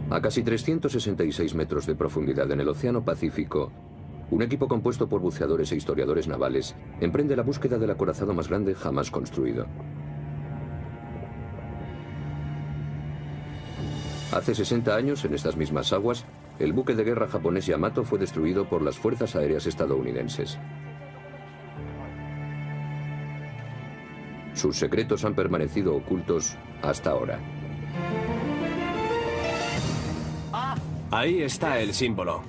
A casi 366 metros de profundidad en el Océano Pacífico, un equipo compuesto por buceadores e historiadores navales emprende la búsqueda del acorazado más grande jamás construido. Hace 60 años, en estas mismas aguas, el buque de guerra japonés Yamato fue destruido por las fuerzas aéreas estadounidenses. Sus secretos han permanecido ocultos hasta ahora. Ahí está el símbolo.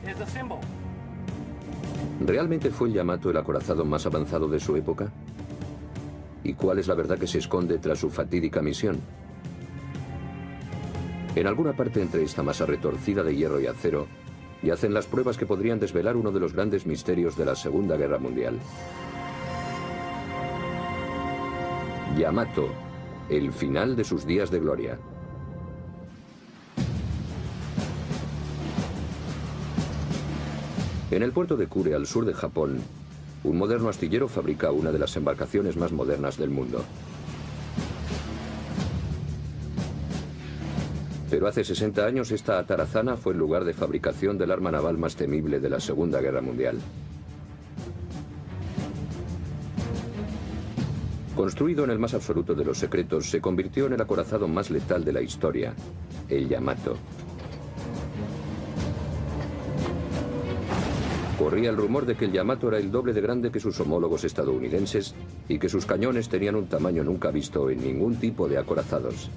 ¿Realmente fue el Yamato el acorazado más avanzado de su época? ¿Y cuál es la verdad que se esconde tras su fatídica misión? En alguna parte entre esta masa retorcida de hierro y acero, yacen las pruebas que podrían desvelar uno de los grandes misterios de la Segunda Guerra Mundial. Yamato, el final de sus días de gloria. En el puerto de Kure, al sur de Japón, un moderno astillero fabrica una de las embarcaciones más modernas del mundo. Pero hace 60 años esta atarazana fue el lugar de fabricación del arma naval más temible de la Segunda Guerra Mundial. Construido en el más absoluto de los secretos, se convirtió en el acorazado más letal de la historia, el Yamato. Corría el rumor de que el Yamato era el doble de grande que sus homólogos estadounidenses y que sus cañones tenían un tamaño nunca visto en ningún tipo de acorazados.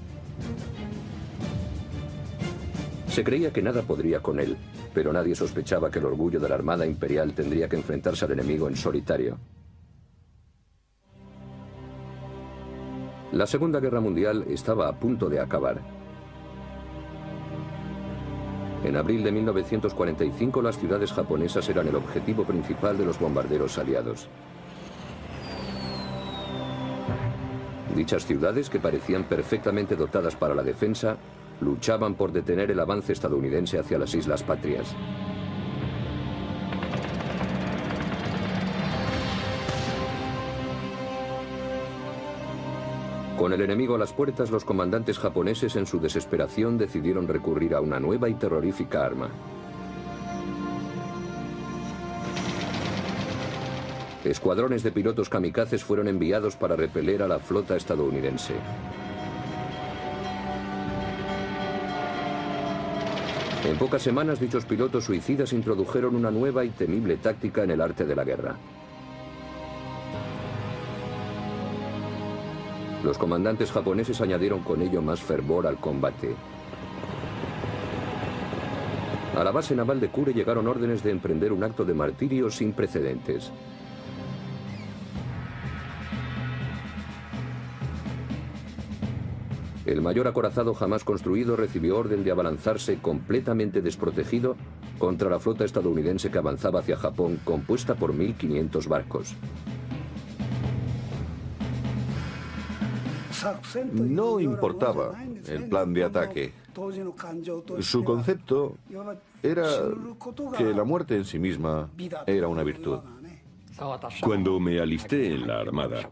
Se creía que nada podría con él, pero nadie sospechaba que el orgullo de la Armada Imperial tendría que enfrentarse al enemigo en solitario. La Segunda Guerra Mundial estaba a punto de acabar. En abril de 1945 las ciudades japonesas eran el objetivo principal de los bombarderos aliados. Dichas ciudades, que parecían perfectamente dotadas para la defensa, luchaban por detener el avance estadounidense hacia las Islas Patrias. Con el enemigo a las puertas, los comandantes japoneses en su desesperación decidieron recurrir a una nueva y terrorífica arma. Escuadrones de pilotos kamikazes fueron enviados para repeler a la flota estadounidense. En pocas semanas, dichos pilotos suicidas introdujeron una nueva y temible táctica en el arte de la guerra. Los comandantes japoneses añadieron con ello más fervor al combate. A la base naval de Kure llegaron órdenes de emprender un acto de martirio sin precedentes. El mayor acorazado jamás construido recibió orden de abalanzarse completamente desprotegido contra la flota estadounidense que avanzaba hacia Japón, compuesta por 1.500 barcos. No importaba el plan de ataque. Su concepto era que la muerte en sí misma era una virtud. Cuando me alisté en la Armada,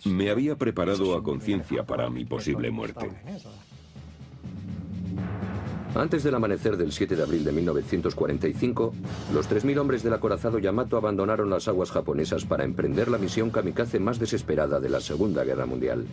me había preparado a conciencia para mi posible muerte. Antes del amanecer del 7 de abril de 1945, los 3.000 hombres del acorazado Yamato abandonaron las aguas japonesas para emprender la misión kamikaze más desesperada de la Segunda Guerra Mundial.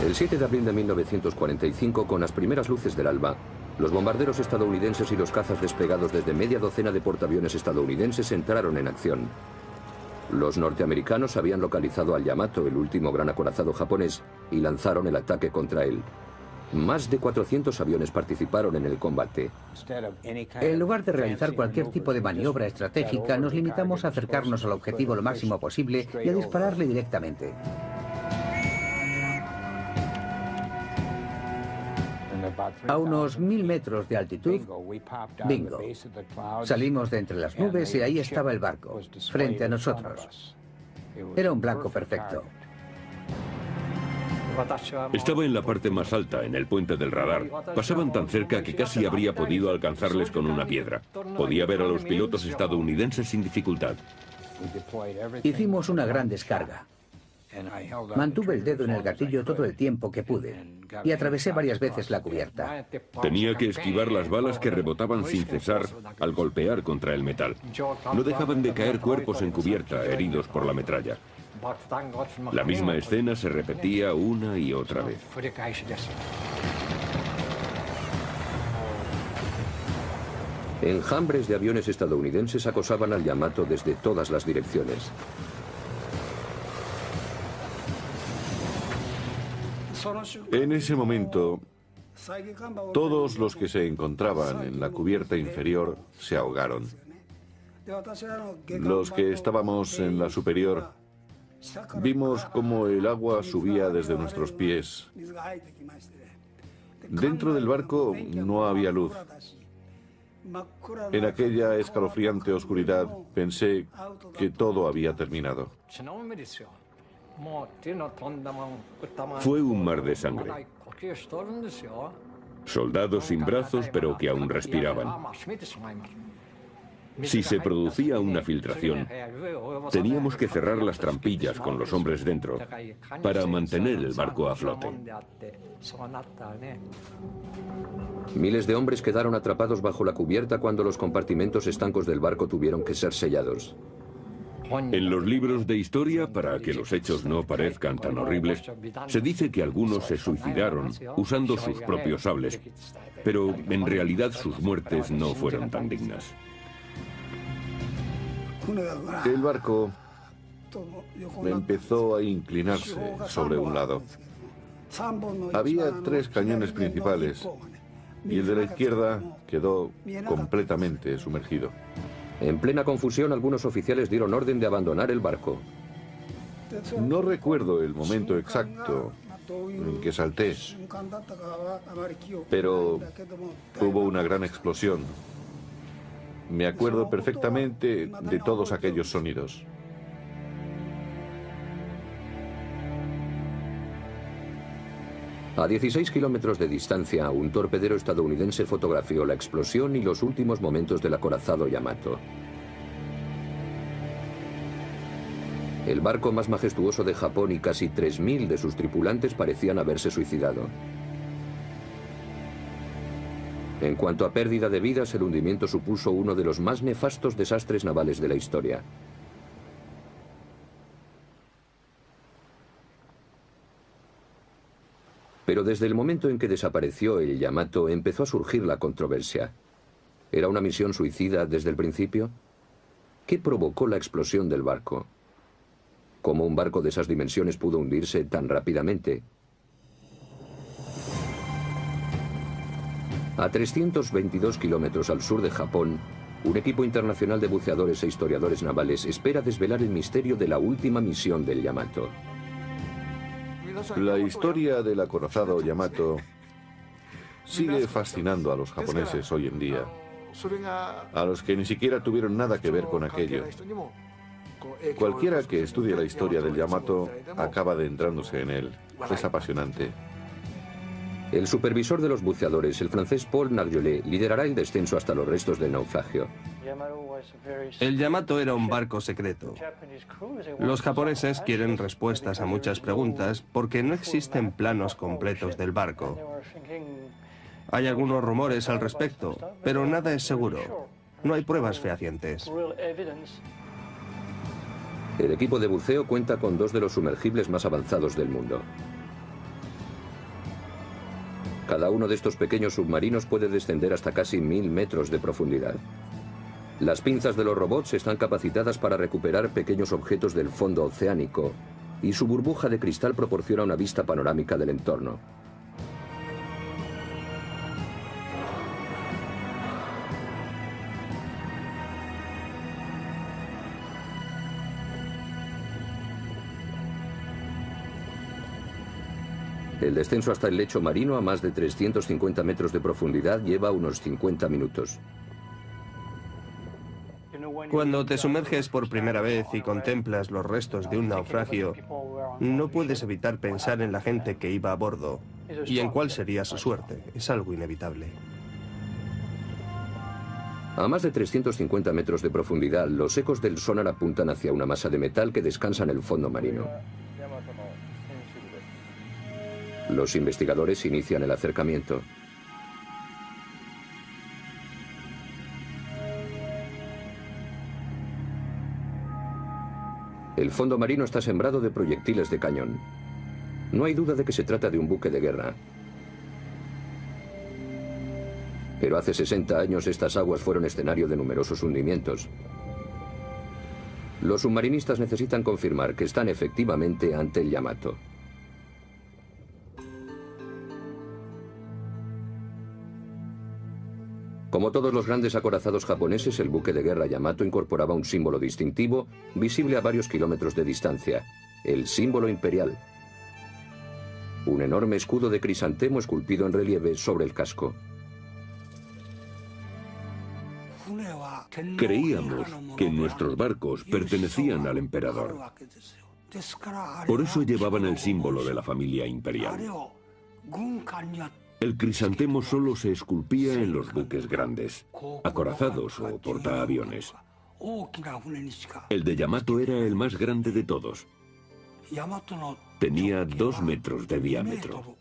El 7 de abril de 1945, con las primeras luces del alba, los bombarderos estadounidenses y los cazas desplegados desde media docena de portaaviones estadounidenses entraron en acción. Los norteamericanos habían localizado al Yamato, el último gran acorazado japonés, y lanzaron el ataque contra él. Más de 400 aviones participaron en el combate. En lugar de realizar cualquier tipo de maniobra estratégica, nos limitamos a acercarnos al objetivo lo máximo posible y a dispararle directamente. A unos 1000 metros de altitud, bingo. Salimos de entre las nubes y ahí estaba el barco, frente a nosotros. Era un blanco perfecto. Estaba en la parte más alta, en el puente del radar. Pasaban tan cerca que casi habría podido alcanzarles con una piedra. Podía ver a los pilotos estadounidenses sin dificultad. Hicimos una gran descarga. Mantuve el dedo en el gatillo todo el tiempo que pude y atravesé varias veces la cubierta. Tenía que esquivar las balas que rebotaban sin cesar al golpear contra el metal. No dejaban de caer cuerpos en cubierta, heridos por la metralla. La misma escena se repetía una y otra vez. Enjambres de aviones estadounidenses acosaban al Yamato desde todas las direcciones. En ese momento, todos los que se encontraban en la cubierta inferior se ahogaron. Los que estábamos en la superior vimos cómo el agua subía desde nuestros pies. Dentro del barco no había luz. En aquella escalofriante oscuridad pensé que todo había terminado. Fue un mar de sangre. Soldados sin brazos, pero que aún respiraban. Si se producía una filtración, teníamos que cerrar las trampillas con los hombres dentro para mantener el barco a flote. Miles de hombres quedaron atrapados bajo la cubierta cuando los compartimentos estancos del barco tuvieron que ser sellados. En los libros de historia, para que los hechos no parezcan tan horribles, se dice que algunos se suicidaron usando sus propios sables, pero en realidad sus muertes no fueron tan dignas. El barco empezó a inclinarse sobre un lado. Había 3 cañones principales y el de la izquierda quedó completamente sumergido. En plena confusión, algunos oficiales dieron orden de abandonar el barco. No recuerdo el momento exacto en que salté, pero hubo una gran explosión. Me acuerdo perfectamente de todos aquellos sonidos. A 16 kilómetros de distancia, un torpedero estadounidense fotografió la explosión y los últimos momentos del acorazado Yamato. El barco más majestuoso de Japón y casi 3.000 de sus tripulantes parecían haberse suicidado. En cuanto a pérdida de vidas, el hundimiento supuso uno de los más nefastos desastres navales de la historia. Pero desde el momento en que desapareció el Yamato, empezó a surgir la controversia. ¿Era una misión suicida desde el principio? ¿Qué provocó la explosión del barco? ¿Cómo un barco de esas dimensiones pudo hundirse tan rápidamente? A 322 kilómetros al sur de Japón, un equipo internacional de buceadores e historiadores navales espera desvelar el misterio de la última misión del Yamato. La historia del acorazado Yamato sigue fascinando a los japoneses hoy en día, a los que ni siquiera tuvieron nada que ver con aquello. Cualquiera que estudie la historia del Yamato acaba adentrándose en él. Es apasionante. El supervisor de los buceadores, el francés Paul Nargeolet, liderará el descenso hasta los restos del naufragio. El Yamato era un barco secreto. Los japoneses quieren respuestas a muchas preguntas porque no existen planos completos del barco. Hay algunos rumores al respecto, pero nada es seguro. No hay pruebas fehacientes. El equipo de buceo cuenta con 2 de los sumergibles más avanzados del mundo. Cada uno de estos pequeños submarinos puede descender hasta casi 1000 metros de profundidad. Las pinzas de los robots están capacitadas para recuperar pequeños objetos del fondo oceánico y su burbuja de cristal proporciona una vista panorámica del entorno. El descenso hasta el lecho marino a más de 350 metros de profundidad lleva unos 50 minutos. Cuando te sumerges por primera vez y contemplas los restos de un naufragio, no puedes evitar pensar en la gente que iba a bordo y en cuál sería su suerte. Es algo inevitable. A más de 350 metros de profundidad, los ecos del sonar apuntan hacia una masa de metal que descansa en el fondo marino. Los investigadores inician el acercamiento. El fondo marino está sembrado de proyectiles de cañón. No hay duda de que se trata de un buque de guerra. Pero hace 60 años estas aguas fueron escenario de numerosos hundimientos. Los submarinistas necesitan confirmar que están efectivamente ante el Yamato. Como todos los grandes acorazados japoneses, el buque de guerra Yamato incorporaba un símbolo distintivo visible a varios kilómetros de distancia, el símbolo imperial. Un enorme escudo de crisantemo esculpido en relieve sobre el casco. Creíamos que nuestros barcos pertenecían al emperador. Por eso llevaban el símbolo de la familia imperial. El crisantemo solo se esculpía en los buques grandes, acorazados o portaaviones. El de Yamato era el más grande de todos. Tenía 2 metros de diámetro.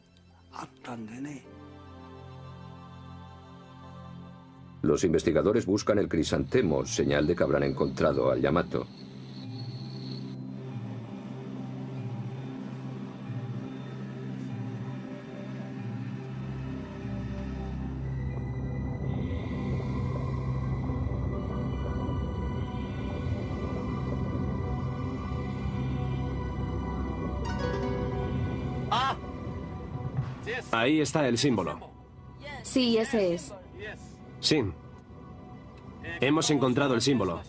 Los investigadores buscan el crisantemo, señal de que habrán encontrado al Yamato. Ahí está el símbolo. Sí, ese es. Sí. Hemos encontrado el símbolo.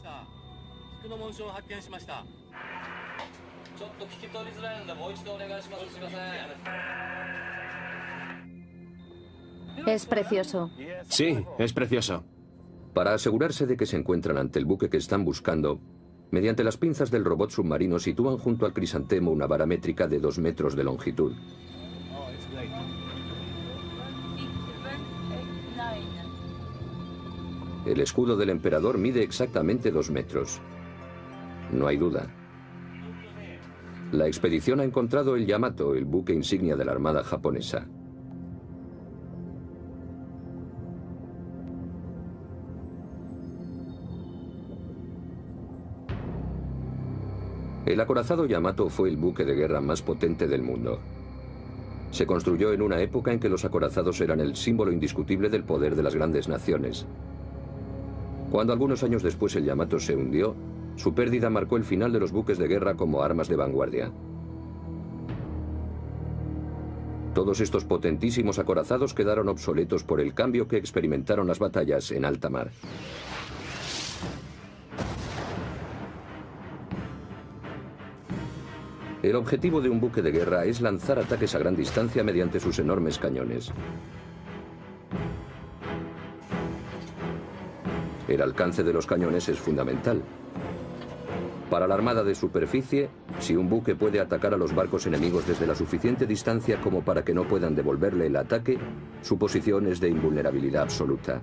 Es precioso. Sí, es precioso. Para asegurarse de que se encuentran ante el buque que están buscando, mediante las pinzas del robot submarino sitúan junto al crisantemo una vara métrica de 2 metros de longitud. El escudo del emperador mide exactamente 2 metros. No hay duda. La expedición ha encontrado el Yamato, el buque insignia de la Armada japonesa. El acorazado Yamato fue el buque de guerra más potente del mundo. Se construyó en una época en que los acorazados eran el símbolo indiscutible del poder de las grandes naciones. Cuando algunos años después el Yamato se hundió, su pérdida marcó el final de los buques de guerra como armas de vanguardia. Todos estos potentísimos acorazados quedaron obsoletos por el cambio que experimentaron las batallas en alta mar. El objetivo de un buque de guerra es lanzar ataques a gran distancia mediante sus enormes cañones. El alcance de los cañones es fundamental. Para la armada de superficie, si un buque puede atacar a los barcos enemigos desde la suficiente distancia como para que no puedan devolverle el ataque, su posición es de invulnerabilidad absoluta.